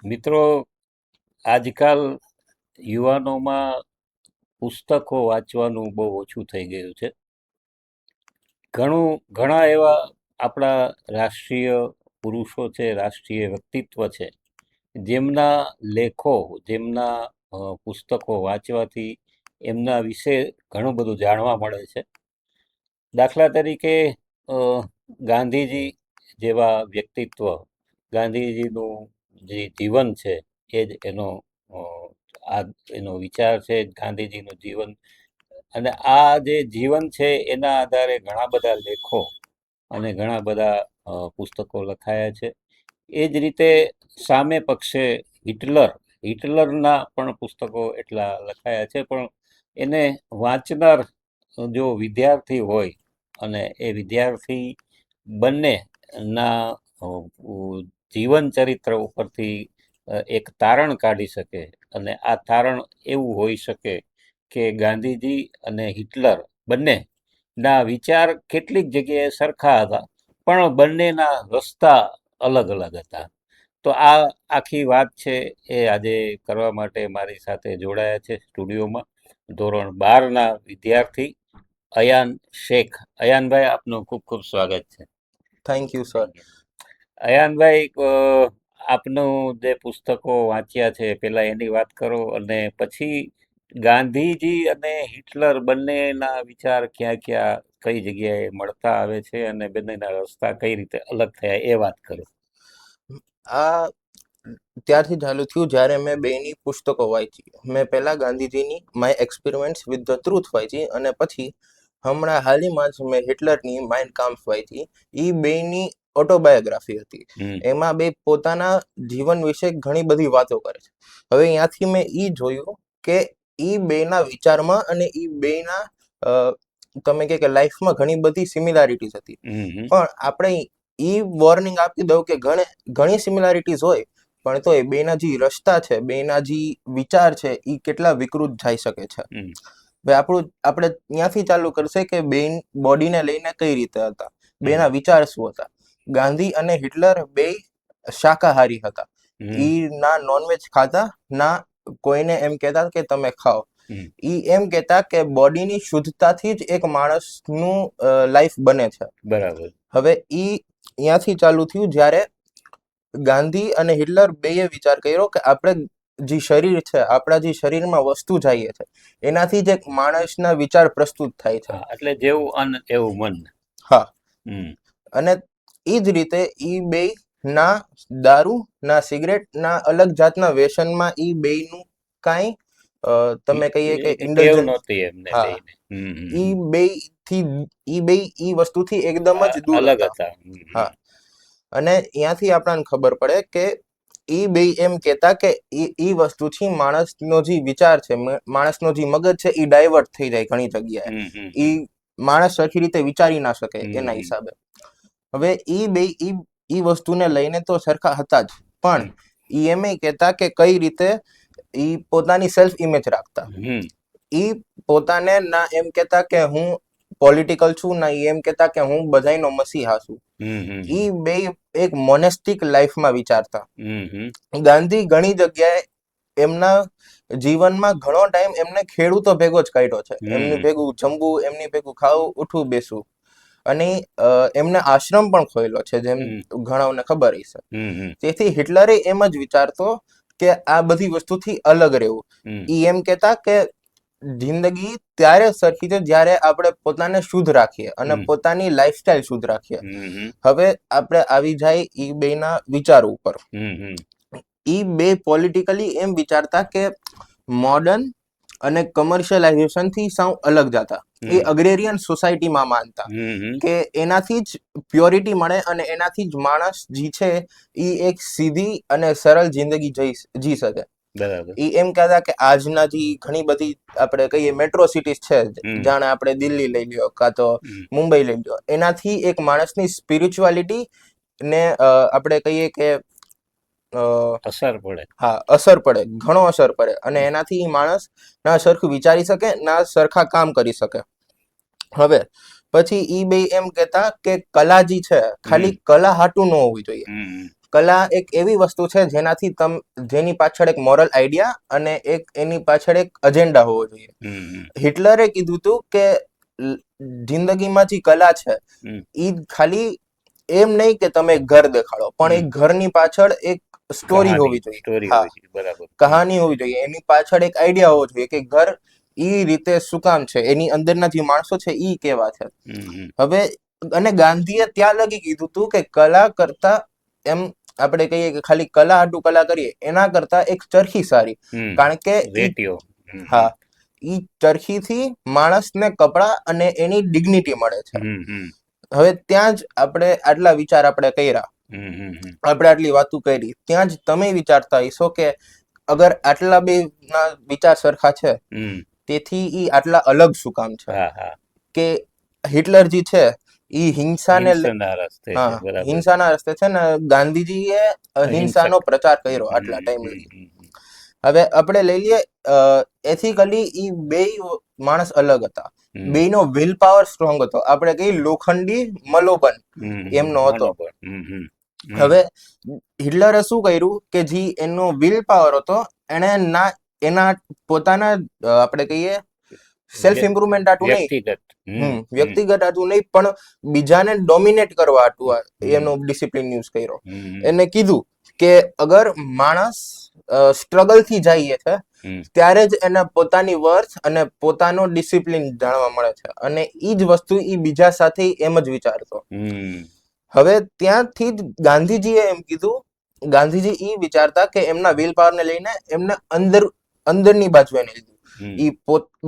મિત્રો, આજકાલ યુવાનોમાં પુસ્તકો વાંચવાનું બહુ ઓછું થઈ ગયું છે. ઘણા એવા આપણા રાષ્ટ્રીય પુરુષો છે, રાષ્ટ્રીય વ્યક્તિત્વ છે, જેમના લેખો, જેમના પુસ્તકો વાંચવાથી એમના વિશે ઘણું બધું જાણવા મળે છે. દાખલા તરીકે ગાંધીજી જેવા વ્યક્તિત્વ, ગાંધીજીનું જે જીવન છે એ જ એનો વિચાર છે, ગાંધીજીનું જીવન. અને આ જે જીવન છે એના આધારે ઘણા બધા લેખો અને ઘણા બધા પુસ્તકો લખાયા છે. એ જ રીતે સામે પક્ષે હિટલરના પણ પુસ્તકો એટલા લખાયા છે, પણ એને વાંચનાર જો વિદ્યાર્થી હોય અને એ વિદ્યાર્થી બંનેના જીવન ચરિત્ર ઉપરથી એક તારણ કાઢી શકે, અને આ તારણ એવું હોઈ શકે કે ગાંધીજી અને હિટલર બંનેના વિચાર કેટલીક જગ્યાએ સરખા હતા, પણ બંનેના રસ્તા અલગ અલગ હતા. તો આ આખી વાત છે એ આજે કરવા માટે મારી સાથે જોડાયા છે સ્ટુડિયોમાં ધોરણ 12ના વિદ્યાર્થી અયાન શેખ. અયાનભાઈ, આપનું ખૂબ ખૂબ સ્વાગત છે. Thank you sir. અયાનભાઈ, આપનું જે પુસ્તકો વાંચ્યા છે પહેલા એની વાત કરો, અને પછી ગાંધીજી અને હિટલર બંનેના વિચાર ક્યાં ક્યાં કઈ જગ્યાએ મળતા આવે છે અને બંનેના રસ્તા કઈ રીતે અલગ થયા એ વાત કરો. આ ત્યારથી ચાલુ થયું જ્યારે મેં બેની પુસ્તકો વાંચી. મેં પહેલા ગાંધીજીની my experiments with the truth વાંચી, અને પછી હમણાં હાલમાં જ મેં હિટલરની માઇન કામ્ફ વાંચી. એ બેની ઓટોબાયોગ્રાફી હતી. એમાં બે પોતાના જીવન વિશે ઘણી બધી વાતો કરે છે. હવે અહીંયાથી મેં એ જોયું કે એ બેના વિચારમાં અને એ બેના તમે કે લાઈફમાં ઘણી બધી સિમિલારિટીઝ હતી. પણ આપણે એ વોર્નિંગ આપી દઉં કે ઘણી સિમિલારિટીઝ હોય, પણ તો એ બેના જે રસ્તા છે, બેના જે વિચાર છે, એ કેટલા વિકૃત જઈ શકે છે. આપણે ત્યાંથી ચાલુ કરશે કે બેન બોડીને લઈને કઈ રીતે હતા, બેના વિચાર શું હતા. ગાંધી અને હિટલર બે શાકાહારી હતા. એ ના નોનવેજ ખાતા, ના કોઈને એમ કહેતા કે તમે ખાઓ. એ એમ કહેતા કે બોડીની શુદ્ધતાથી જ એક માણસનું લાઈફ બને છે. બરાબર. હવે એ અહીંયાથી ચાલુ થયું જ્યારે ગાંધી અને હિટલર બેએ વિચાર કર્યો કે આપણે જે શરીર છે, આપણા જે શરીરમાં વસ્તુ જઈએ છે, એનાથી જ એક માણસના વિચાર પ્રસ્તુત થાય છે. એટલે જેવું અન્ન એવું મન. હા. અને એ જ રીતે એ બે ના દારૂ, ના સિગરેટ, ના અલગ જાતના વ્યસનમાં એ બેનું કાંઈ તમે કહીએ કે ઇન્ડલ્જન્સ. હા. એ બે ઈ વસ્તુથી એકદમ જ દૂર હતા. હા. અને અહીંયાથી આપણને ખબર પડે કે એ બે એમ કહેતા કે એ વસ્તુથી માણસનો જે વિચાર છે, માણસનો જે મગજ છે, એ ડાયવર્ટ થઈ જાય ઘણી જગ્યાએ. એ માણસ સરખી રીતે વિચારી ના શકે એના હિસાબે. હવે એ બે એ વસ્તુને લઈને તો સરખા હતા જ, પણ એ એમ કહેતા કે કઈ રીતે એ પોતાની સેલ્ફ ઇમેજ રાખતા. એ પોતાને ના એમ કહેતા કે હું પોલિટિકલ છું, ના એમ કહેતા કે હું બધાયનો મસીહા છું. એ બે એક મોનેસ્ટિક લાઈફમાં વિચારતા. ગાંધી ઘણી જગ્યાએ એમના જીવનમાં ઘણો ટાઈમ એમને ખેડૂતો ભેગો જ કાઢ્યો છે. એમની ભેગું જમવું, એમની ભેગું ખાવું, ઉઠવું બેસવું. અને એમને આશ્રમ પણ ખોલેલો છે, જેમ ઘણાઓને ખબર હશે. તેથી હિટલરે એમ જ વિચારતો કે આ બધી વસ્તુથી અલગ રહેવું. એ એમ કહેતા કે જિંદગી ત્યારે સરખી છે જ્યારે આપણે પોતાને શુદ્ધ રાખીએ અને પોતાની લાઈફસ્ટાઈલ શુદ્ધ રાખીએ. હવે આપણે આવી જાય એ બેના વિચારો ઉપર. એ બે પોલિટિકલી એમ વિચારતા કે મોડર્ન અને કમર્શિયલાઇઝેશન થી સાવ અલગ જતા. એ અગ્રેરિયન સોસાયટીમાં માનતા કે એનાથી જ પ્યોરિટી મળે અને એનાથી જ માણસ જે છે એ એક સીધી અને સરળ જિંદગી જી શકે. એ એમ કહેતા કે આજના જે ઘણી બધી આપણે કહીએ મેટ્રો સિટીઝ છે, જાણે આપણે દિલ્હી લઈ લ્યો કાં તો મુંબઈ લઈ લ્યો, એનાથી એક માણસની સ્પિરિચ્યુઆલિટી ને આપણે કહીએ કે અસર પડે. હા, અસર પડે, ઘણો અસર પડે. અને એનાથી માણસ ના સરખું વિચારી શકે, ના સરખા કામ કરી શકે. હવે પછી ઈ બે એમ કહેતા કે કલા જે છે ખાલી કલા હાટું ન હોવી જોઈએ. કલા એક એવી વસ્તુ છે જેની પાછળ એક મોરલ આઈડિયા અને એક એની પાછળ એક અજેન્ડા હોવો જોઈએ. હિટલરે કીધું હતું કે જિંદગીમાં જે કલા છે એ ખાલી એમ નહીં કે તમે ઘર દેખાડો, પણ એ ઘરની પાછળ એક સ્ટોરી હોવી જોઈએ. હા, કહાની હોવી જોઈએ. એની પાછળ એક આઈડિયા હોવો જોઈએ કે ઘર ઈ રીતે શું કામ છે, એની અંદરના જે માણસો છે ઈ કેવા છે. હવે અને ગાંધીએ ત્યાં લગી કીધું હતું કે કલા કરતા એમ આપણે કહીએ કે ખાલી કલા હાટુ કલા કરીએ એના કરતા એક ચરખી સારી, કારણ કે હા, ઈ ચરખીથી માણસને કપડા અને એની ડિગ્નિટી મળે છે. હવે ત્યાં જ આપણે આટલા વિચાર આપણે કર્યા, આપણે આટલી વાતો કરી, ત્યાં જ તમે વિચારતા હશો કે અગર આટલા બે ના વિચાર સરખા છે તેથી ઈ આટલા અલગ શું કામ છે. કે હિટલર જે છે ઈ હિંસાના રસ્તે છે ને ગાંધીજીએ અહિંસાનો પ્રચાર કર્યો આટલા ટાઈમ લગી. હવે આપણે લઈ લઈએ એથિકલી ઈ બે માણસ અલગ હતા, બેયનો વિલ પાવર સ્ટ્રોંગ હતો. આપણે કહીએ લોખંડી મલોબન એમનો હતો. હવે હિટલરે શું કર્યું કે જે એનો વિલ પાવર હતો એને ના એના પોતાના આપણે કહીએ સેલ્ફ ઇમ્પ્રુવમેન્ટ આટું નહીં, વ્યક્તિગત આટું નહીં, પણ બીજાને ડોમિનેટ કરવા આટું એનો ડિસિપ્લિન યુઝ કર્યો. એને કીધું કે અગર માણસ સ્ટ્રગલ થી જઈએ છે ત્યારે જ એને પોતાની વર્થ અને પોતાનો ડિસિપ્લિન જાણવા મળે છે, અને ઈ જ વસ્તુ ઈ બીજા સાથે એમ જ વિચારતો. હવે ત્યાંથી જ ગાંધીજીએ એમ કીધું, ગાંધીજી ઈ વિચારતા કે એમના વિલ પાવર ને લઈને એમને અંદરની બાજુ એને લીધું. ઈ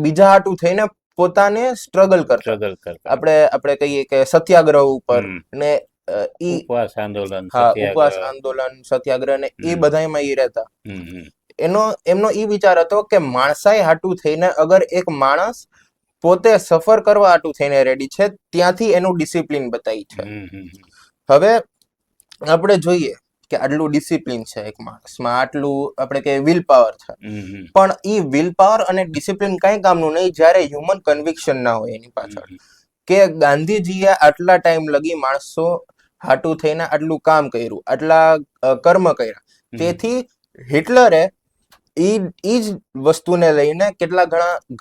બીજા હાટું થઈને પોતાને સ્ટ્રગલ કરતા. આપણે કહીએ કે સત્યાગ્રહ ઉપર ને ઉપવાસ આંદોલન, સત્યાગ્રહ ને એ બધામાં ઈ રહેતા. એમનો ઈ વિચાર હતો કે માણસાઈ હાટું થઈને અગર એક માણસ પોતે સફર કરવા હાટું થઈને રેડી છે, ત્યાંથી એનું ડિસિપ્લિન બતાવી છે. હવે આપણે જોઈએ કે આટલું ડિસિપ્લિન છે એક માણસમાં, આટલું આપણે કે વિલ પાવર છે, પણ ઈ વિલ પાવર અને ડિસિપ્લિન કઈ કામનું નહીં જ્યારે હ્યુમન કન્વિક્શન ના હોય એની પાછળ. કે ગાંધીજીએ આટલા ટાઈમ લગી માણસો હાટું થઈને આટલું કામ કર્યું, આટલા કર્મ કર્યા, તેથી હિટલરે ઈ જ વસ્તુને લઈને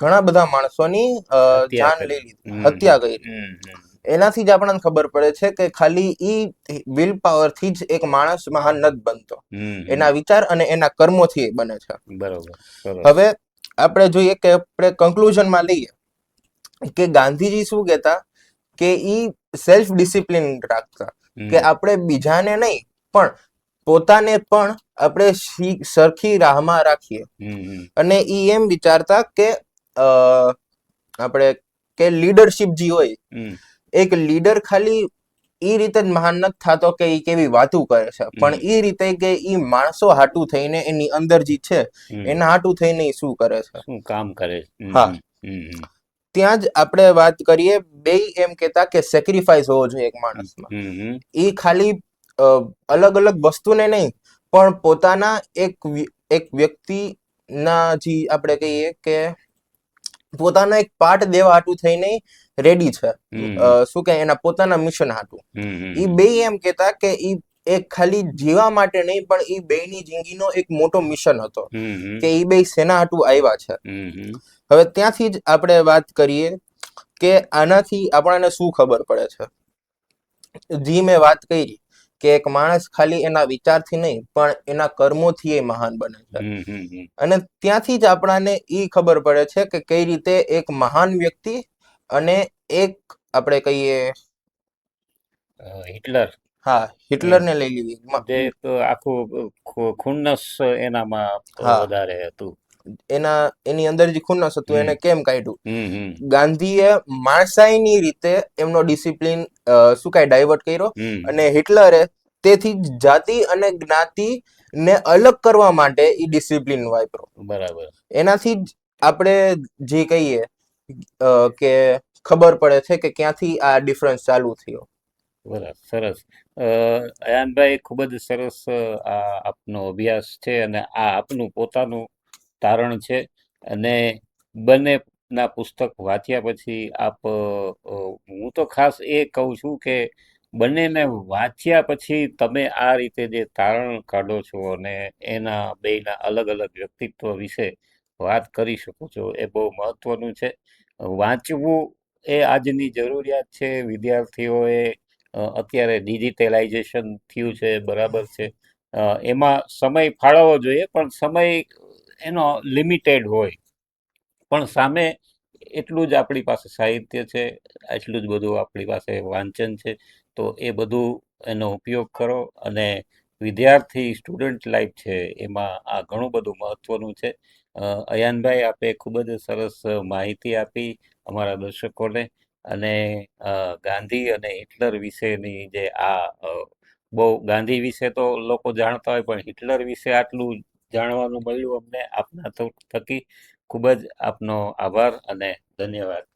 ઘણા બધા માણસોની જાન લઈ લીધી, હત્યા કરી. એનાથી જ આપણને ખબર પડે છે કે ખાલી ઈ વિલ પાવર થી જ એક માણસ મહાન નથી બનતો, એના વિચાર અને એના કર્મોથી બને છે. હવે આપણે જોઈએ કે આપણે કન્ક્લુઝનમાં લઈએ કે ગાંધીજી શું કહેતા કે ઈ સેલ્ફ ડિસિપ્લિન રાખતા, કે આપણે બીજાને નહીં પણ પોતાને પણ આપણે સરખી રાહમાં રાખીએ. અને ઈ એમ વિચારતા કે આપણે કે લીડરશિપ જે હોય, એક લીડર ખાલી ઈ રીતે જ મહાન નથી થતો કે ઈ કેવી વાતો કરે છે, પણ ઈ રીતે કે ઈ માણસો હાટું થઈને એની અંદર જે છે એના હાટું થઈને ઈ શું કરે છે, શું કામ કરે. હા, ત્યાં જ આપણે વાત કરીએ, બે એમ કેતા કે સેક્રિફાઈસ હોવો જોઈએ એક માણસમાં. ઈ ખાલી અલગ અલગ વસ્તુને નહીં પણ પોતાના એક વ્યક્તિના જે આપણે કહીએ કે પોતાનો એક પાર્ટ દેવા હાટું થઈને રેડી છે, શું કે એના પોતાના મિશન હાટું. ઈ બે એમ કેતા કે ઈ એક ખાલી જીવા માટે નહીં પણ ઈ બેની જિંદગીનો એક મોટો મિશન હતો કે ઈ બે સેના હાટું આવ્યા છે. હવે ત્યાંથી જ આપણે વાત કરીએ કે આનાથી આપણને શું ખબર પડે છે. જી મેં વાત કરી કે એક માણસ ખાલી એના વિચારથી નહીં પણ એના કર્મોથી એ મહાન બને છે. અને ત્યાંથી જ આપણને ઈ ખબર પડે છે કે કઈ રીતે એક મહાન વ્યક્તિ અને એક આપણે કહીએ હિટલર, હા, હિટલર ને લઈ લીધી, આખું ખુન્નસ એનામાં વધારે હતું. એની અંદર જે ખુન્નસ હતું એને કેમ કાઢ્યું? ગાંધીએ માણસાઈની રીતે એમનો ડિસિપ્લિન શું કાંઈ ડાયવર્ટ કર્યો, અને હિટલરે તેથી જાતિ અને જ્ઞાતિ ને અલગ કરવા માટે ઈ ડિસિપ્લિન વાપરો. બરાબર. એનાથી જ આપણે જે કહીએ કે ખબર પડે છે કે ક્યાંથી આ ડિફરન્સ ચાલુ થયો. બરાબર, સરસ. અયાનભાઈ, ખૂબ જ સરસ આ આપનો અભ્યાસ છે અને આ આપનું પોતાનું તારણ છે. અને બંનેના પુસ્તક વાંચ્યા પછી આપ, હું તો ખાસ એ કહું છું કે બંનેને વાંચ્યા પછી તમે આ રીતે જે તારણ કાઢો છો અને એના બેયના અલગ અલગ વ્યક્તિત્વ વિશે વાત કરી શકો છો એ બહુ મહત્વનું છે. વાંચવું એ આજની જરૂરિયાત છે. વિદ્યાર્થીઓએ અત્યારે ડિજિટલાઇઝેશન થયું છે, બરાબર છે. એમાં સમય ફાળવવો જોઈએ, પણ સમય એનો લિમિટેડ હોય. પણ સામે એટલું જ આપણી પાસે સાહિત્ય છે, એટલું જ બધું આપણી પાસે વાંચન છે. તો એ બધું એનો ઉપયોગ કરો. અને વિદ્યાર્થી સ્ટુડન્ટ લાઈફ છે એમાં આ ઘણું બધું મહત્વનું છે. અયાનભાઈ, આપે ખૂબ જ સરસ માહિતી આપી અમારા દર્શકોને. અને ગાંધી અને હિટલર વિશેની જે બહુ ગાંધી વિશે તો લોકો જાણતા હોય, પણ હિટલર વિશે આટલું જાણવાનું મળ્યું અમને આપના થકી. ખૂબ જ આપનો આભાર અને ધન્યવાદ.